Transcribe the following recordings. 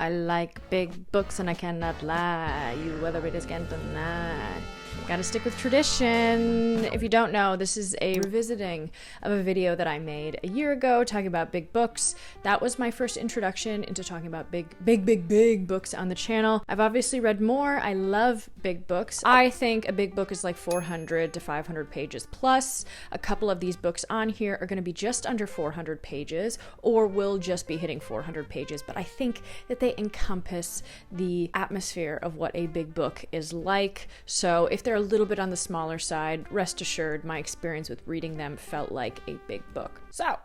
I like big books and I cannot lie. You whether readers can't deny. Gotta stick with tradition. If you don't know, this is a revisiting of a video that I made a year ago talking about big books. That was my first introduction into talking about big books on the channel. I've obviously read more. I love big books. I think a big book is like 400 to 500 pages plus. A couple of these books on here are gonna be just under 400 pages or will just be hitting 400 pages, but I think that they encompass the atmosphere of what a big book is like. So if they're a little bit on the smaller side, rest assured my experience with reading them felt like a big book. So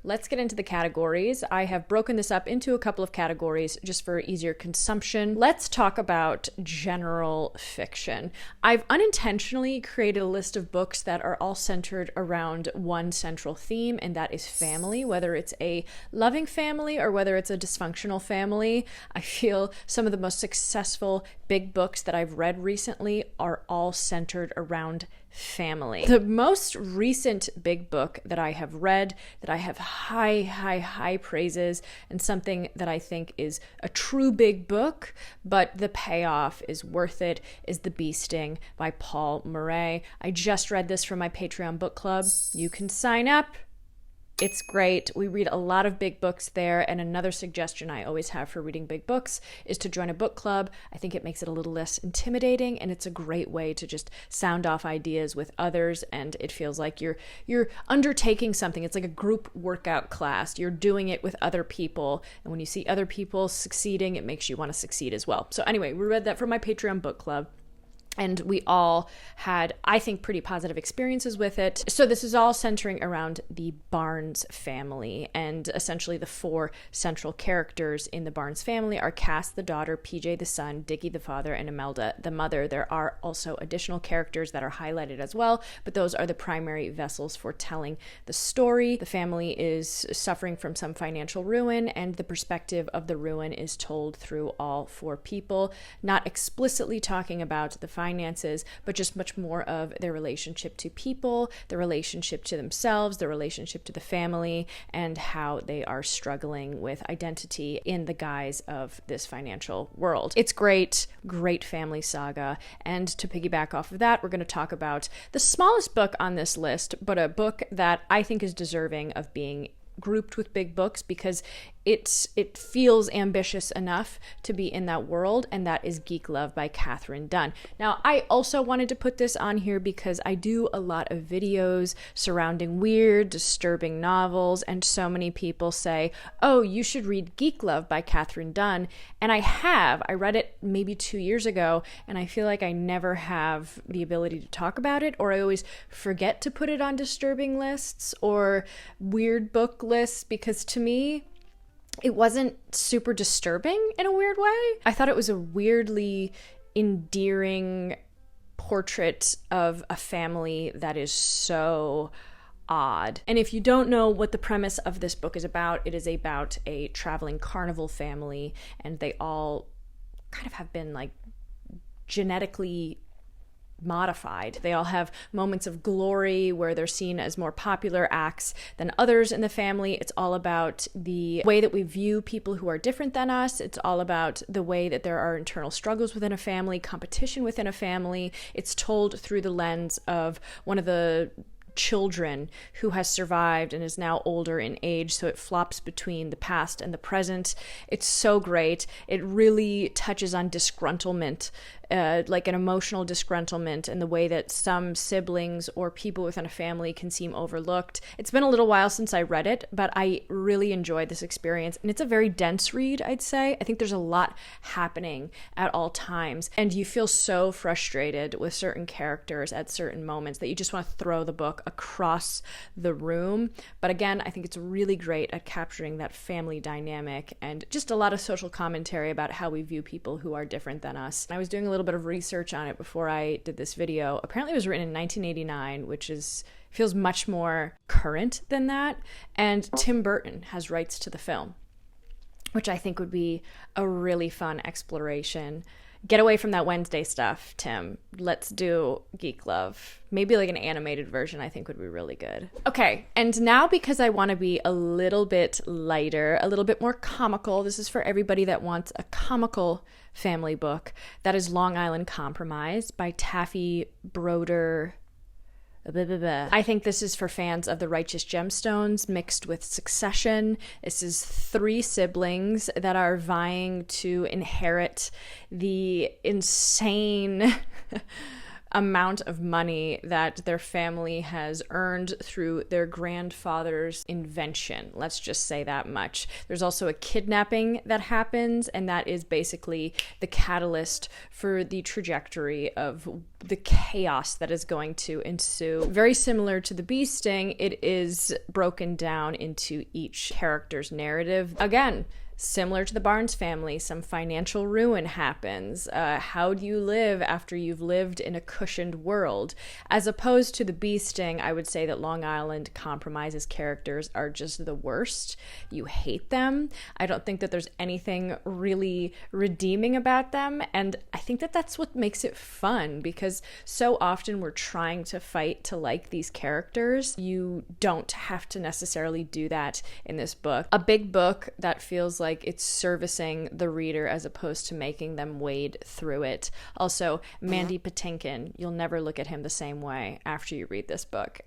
let's get into the categories. I have broken this up into a couple of categories just for easier consumption. Let's talk about general fiction. I've unintentionally created a list of books that are all centered around one central theme, and that is family, whether it's a loving family or whether it's a dysfunctional family. I feel some of the most successful big books that I've read recently are all centered around family. The most recent big book that I have read, that I have high praises, and something that I think is a true big book, but the payoff is worth it, is The Bee Sting by Paul Murray. I just read this from my Patreon book club. You can sign up. It's great. We read a lot of big books there, and another suggestion I always have for reading big books is to join a book club. I think it makes it a little less intimidating, and it's a great way to just sound off ideas with others, and it feels like you're undertaking something. It's like a group workout class. You're doing it with other people, and when you see other people succeeding, it makes you want to succeed as well. So anyway, we read that from my Patreon book club. And we all had, I think, pretty positive experiences with it. So this is all centering around the Barnes family. And essentially the four central characters in the Barnes family are Cass, the daughter, PJ, the son, Dickie, the father, and Imelda, the mother. There are also additional characters that are highlighted as well, but those are the primary vessels for telling the story. The family is suffering from some financial ruin, and the perspective of the ruin is told through all four people, not explicitly talking about the finances, but just much more of their relationship to people, the relationship to themselves, the relationship to the family, and how they are struggling with identity in the guise of this financial world. It's great family saga. And to piggyback off of that, we're going to talk about the smallest book on this list, but a book that I think is deserving of being grouped with big books because it feels ambitious enough to be in that world, and that is Geek Love by Katherine Dunn. Now, I also wanted to put this on here because I do a lot of videos surrounding weird, disturbing novels, and so many people say, oh, you should read Geek Love by Katherine Dunn, and I have. I read it maybe 2 years ago, and I feel like I never have the ability to talk about it, or I always forget to put it on disturbing lists or weird book lists, because to me, it wasn't super disturbing in a weird way. I thought it was a weirdly endearing portrait of a family that is so odd. And if you don't know what the premise of this book is about, it is about a traveling carnival family, and they all kind of have been like genetically modified. They all have moments of glory where they're seen as more popular acts than others in the family. It's all about the way that we view people who are different than us. It's all about the way that there are internal struggles within a family, competition within a family. It's told through the lens of one of the children who has survived and is now older in age, so it flops between the past and the present. It's so great. It really touches on disgruntlement, like an emotional disgruntlement, and the way that some siblings or people within a family can seem overlooked. It's been a little while since I read it, but I really enjoyed this experience, and it's a very dense read, I'd say. I think there's a lot happening at all times, and you feel so frustrated with certain characters at certain moments that you just want to throw the book across the room. But again, I think it's really great at capturing that family dynamic and just a lot of social commentary about how we view people who are different than us. I was doing a little bit of research on it before I did this video. Apparently it was written in 1989, which feels much more current than that. And Tim Burton has rights to the film, which I think would be a really fun exploration Get away from that Wednesday stuff, Tim. Let's do Geek Love. Maybe like an animated version I think would be really good. Okay, and now because I want to be a little bit lighter, a little bit more comical, this is for everybody that wants a comical family book. That is Long Island Compromise by Taffy Broder. I think this is for fans of The Righteous Gemstones mixed with Succession. This is 3 siblings that are vying to inherit the insane amount of money that their family has earned through their grandfather's invention. Let's just say that much. There's also a kidnapping that happens, and that is basically the catalyst for the trajectory of the chaos that is going to ensue. Very similar to The Bee Sting, it is broken down into each character's narrative. Again, similar to the Barnes family, some financial ruin happens. How do you live after you've lived in a cushioned world? As opposed to The Bee Sting, I would say that Long Island Compromise's characters are just the worst. You hate them. I don't think that there's anything really redeeming about them, and I think that that's what makes it fun, because so often we're trying to fight to like these characters. You don't have to necessarily do that in this book. A big book that feels like it's servicing the reader as opposed to making them wade through it. Also, Mandy Patinkin, you'll never look at him the same way after you read this book.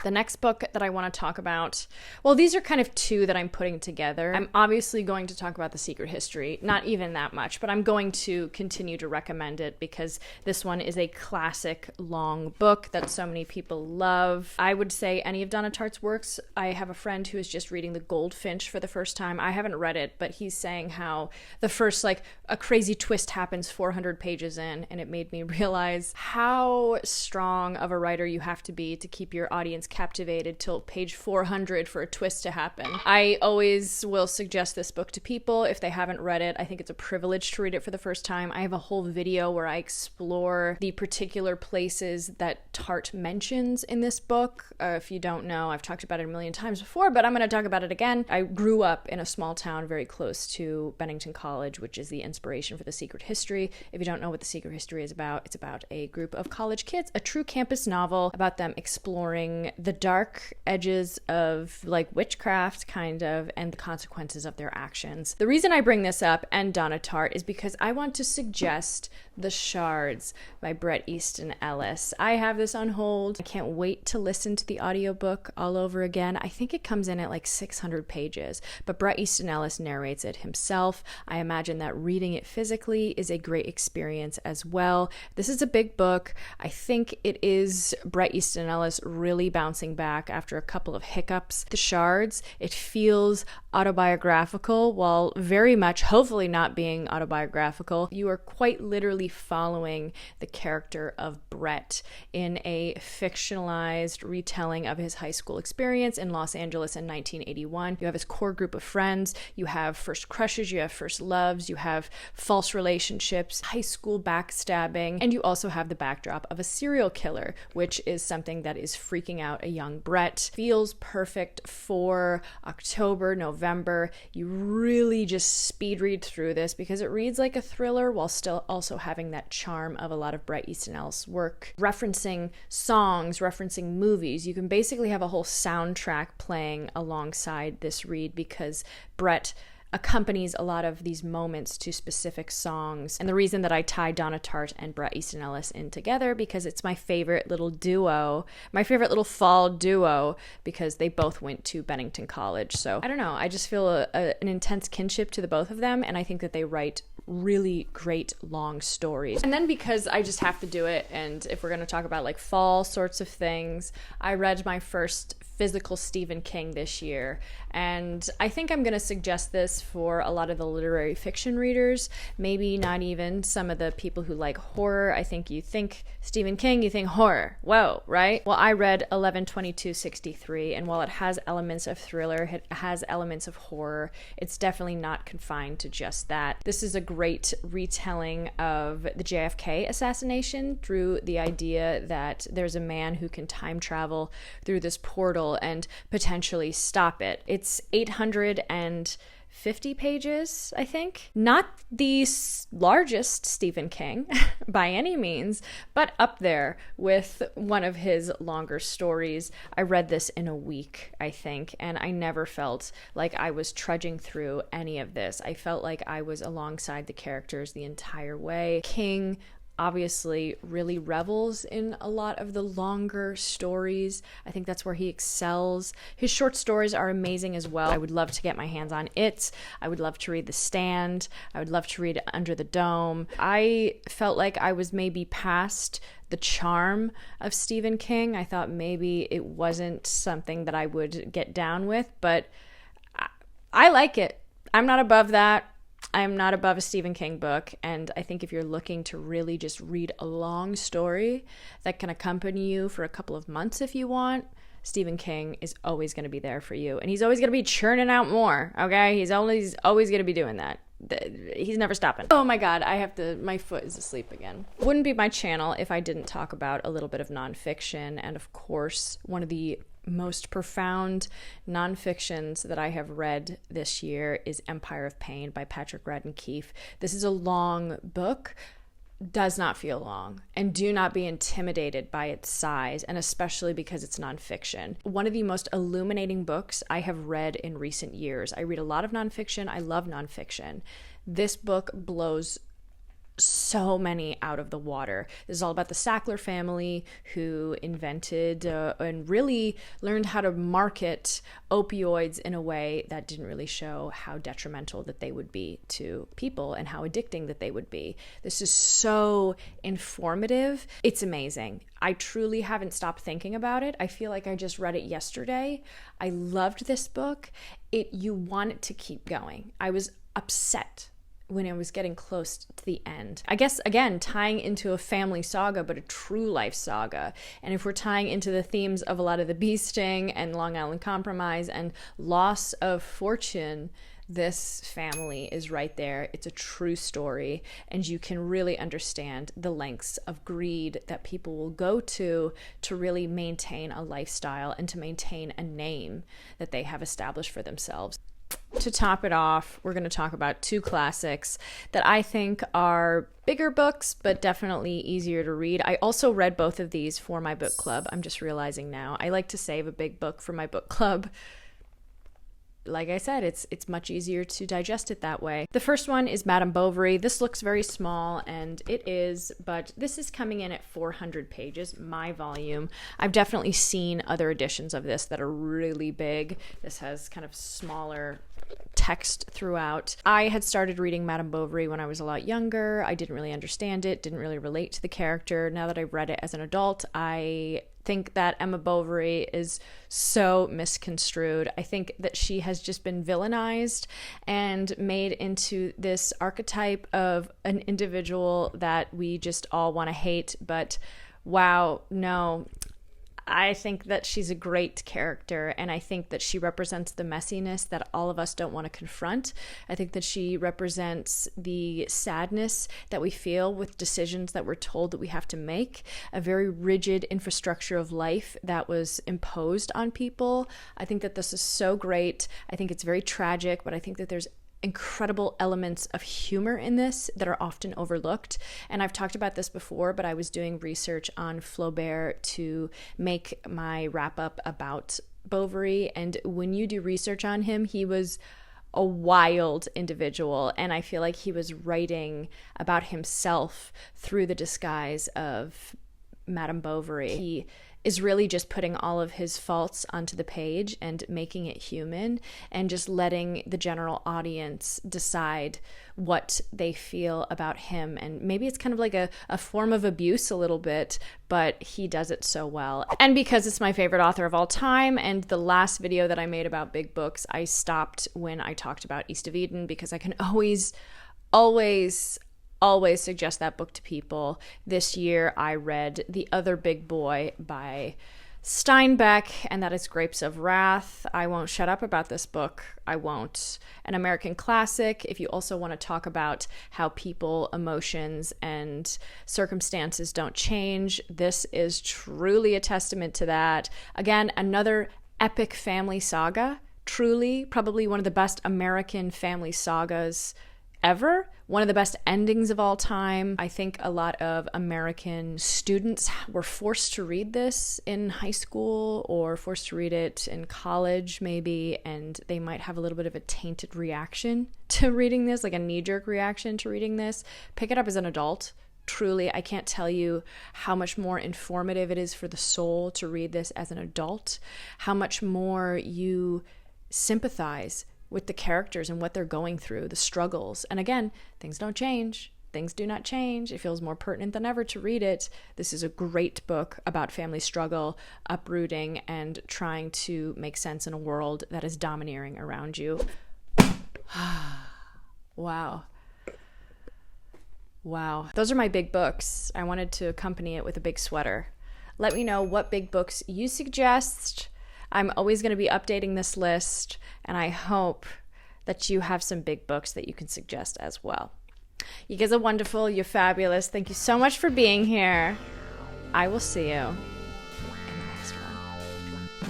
The next book that I want to talk about, well, these are kind of 2 that I'm putting together. I'm obviously going to talk about The Secret History, not even that much, but I'm going to continue to recommend it because this one is a classic long book that so many people love. I would say any of Donna Tartt's works. I have a friend who is just reading The Goldfinch for the first time. I haven't read it, but he's saying how the first, like, a crazy twist happens 400 pages in, and it made me realize how strong of a writer you have to be to keep your audience captivated till page 400 for a twist to happen. I always will suggest this book to people if they haven't read it. I think it's a privilege to read it for the first time. I have a whole video where I explore the particular places that Tartt mentions in this book. If you don't know, I've talked about it a million times before, but I'm going to talk about it again. I grew up in a small town very close to Bennington College, which is the inspiration for The Secret History. If you don't know what The Secret History is about, it's about a group of college kids, a true campus novel about them exploring the dark edges of like witchcraft kind of and the consequences of their actions. The reason I bring this up and Donna Tartt is because I want to suggest The Shards by Bret Easton Ellis. I have this on hold. I can't wait to listen to the audiobook all over again. I think it comes in at like 600 pages, but Bret Easton Ellis narrates it himself. I imagine that reading it physically is a great experience as well. This is a big book. I think it is Bret Easton Ellis really bouncing back after a couple of hiccups. The Shards, it feels autobiographical while very much hopefully not being autobiographical. You are quite literally following the character of Bret in a fictionalized retelling of his high school experience in Los Angeles in 1981. You have his core group of friends, you have first crushes, you have first loves, you have false relationships, high school backstabbing, and you also have the backdrop of a serial killer, which is something that is freaking out a young Bret. Feels perfect for October, November. You really just speed read through this because it reads like a thriller while still also having that charm of a lot of Bret Easton Ellis work. Referencing songs, referencing movies. You can basically have a whole soundtrack playing alongside this read because Bret accompanies a lot of these moments to specific songs. And the reason that I tie Donna Tartt and Bret Easton Ellis in together because it's my favorite little duo, my favorite little fall duo, because they both went to Bennington College. So I don't know, I just feel an intense kinship to the both of them, and I think that they write really great long stories. And then because I just have to do it, and if we're going to talk about like fall sorts of things, I read my first physical Stephen King this year, and I think I'm going to suggest this for a lot of the literary fiction readers, maybe not even some of the people who like horror. I think you think Stephen King, you think horror. Whoa, right? Well, I read 11/22/63, and while it has elements of thriller, it has elements of horror, it's definitely not confined to just that. This is a great retelling of the JFK assassination through the idea that there's a man who can time travel through this portal and potentially stop it. It's 850 50 pages, I think. Not the largest Stephen King by any means, but up there with one of his longer stories. I read this in a week, I think, and I never felt like I was trudging through any of this. I felt like I was alongside the characters the entire way. King obviously really revels in a lot of the longer stories. I think that's where he excels. His short stories are amazing as well. I would love to get my hands on It. I would love to read The Stand. I would love to read Under the Dome. I felt like I was maybe past the charm of Stephen King. I thought maybe it wasn't something that I would get down with, but I like it. I'm not above that. I'm not above a Stephen King book, and I think if you're looking to really just read a long story that can accompany you for a couple of months if you want, Stephen King is always going to be there for you, and he's always going to be churning out more, okay? He's always going to be doing that. He's never stopping. Oh my God, my foot is asleep again. Wouldn't be my channel if I didn't talk about a little bit of nonfiction, and of course, one of the most profound nonfictions that I have read this year is Empire of Pain by Patrick Radden Keefe. This is a long book, does not feel long, and do not be intimidated by its size, and especially because it's nonfiction. One of the most illuminating books I have read in recent years. I read a lot of nonfiction. I love nonfiction. This book blows so many out of the water. This is all about the Sackler family who invented and really learned how to market opioids in a way that didn't really show how detrimental that they would be to people and how addicting that they would be. This is so informative. It's amazing. I truly haven't stopped thinking about it. I feel like I just read it yesterday. I loved this book. You want it to keep going. I was upset when I was getting close to the end. I guess, again, tying into a family saga, but a true life saga. And if we're tying into the themes of a lot of the bee sting and Long Island Compromise and loss of fortune, this family is right there. It's a true story, and you can really understand the lengths of greed that people will go to really maintain a lifestyle and to maintain a name that they have established for themselves. To top it off, we're going to talk about two classics that I think are bigger books, but definitely easier to read. I also read both of these for my book club. I'm just realizing now. I like to save a big book for my book club. Like I said, it's much easier to digest it that way. The first one is Madame Bovary. This looks very small, and it is, but this is coming in at 400 pages, my volume. I've definitely seen other editions of this that are really big. This has kind of smaller text throughout. I had started reading Madame Bovary when I was a lot younger. I didn't really understand it, didn't really relate to the character. Now that I've read it as an adult, I think that Emma Bovary is so misconstrued. I think that she has just been villainized and made into this archetype of an individual that we just all want to hate. But wow, no. I think that she's a great character, and I think that she represents the messiness that all of us don't want to confront. I think that she represents the sadness that we feel with decisions that we're told that we have to make, a very rigid infrastructure of life that was imposed on people. I think that this is so great. I think it's very tragic, but I think that there's incredible elements of humor in this that are often overlooked. And I've talked about this before, but I was doing research on Flaubert to make my wrap up about Bovary. And when you do research on him, he was a wild individual. And I feel like he was writing about himself through the disguise of Madame Bovary. He is really just putting all of his faults onto the page and making it human and just letting the general audience decide what they feel about him. And maybe it's kind of like a form of abuse a little bit, but he does it so well. And because it's my favorite author of all time, and the last video that I made about big books, I stopped when I talked about East of Eden, because I can always suggest that book to people. This year I read The Other Big Boy by Steinbeck, and that is Grapes of Wrath. I won't shut up about this book. I won't. An American classic. If you also want to talk about how people, emotions, and circumstances don't change, this is truly a testament to that. Again, another epic family saga. Truly, probably one of the best American family sagas ever. One of the best endings of all time. I think a lot of American students were forced to read this in high school or forced to read it in college maybe, and they might have a little bit of a tainted reaction to reading this, like a knee-jerk reaction to reading this. Pick it up as an adult. Truly, I can't tell you how much more informative it is for the soul to read this as an adult, how much more you sympathize with the characters and what they're going through, the struggles. And again, things don't change. Things do not change. It feels more pertinent than ever to read it. This is a great book about family struggle, uprooting, and trying to make sense in a world that is domineering around you. Wow. Wow. Those are my big books. I wanted to accompany it with a big sweater. Let me know what big books you suggest. I'm always going to be updating this list, and I hope that you have some big books that you can suggest as well. You guys are wonderful. You're fabulous. Thank you so much for being here. I will see you in the next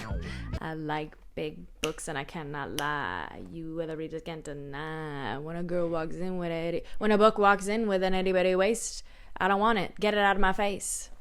one. I like big books, and I cannot lie. You other readers can't deny. When a book walks in with an itty bitty waist, I don't want it. Get it out of my face.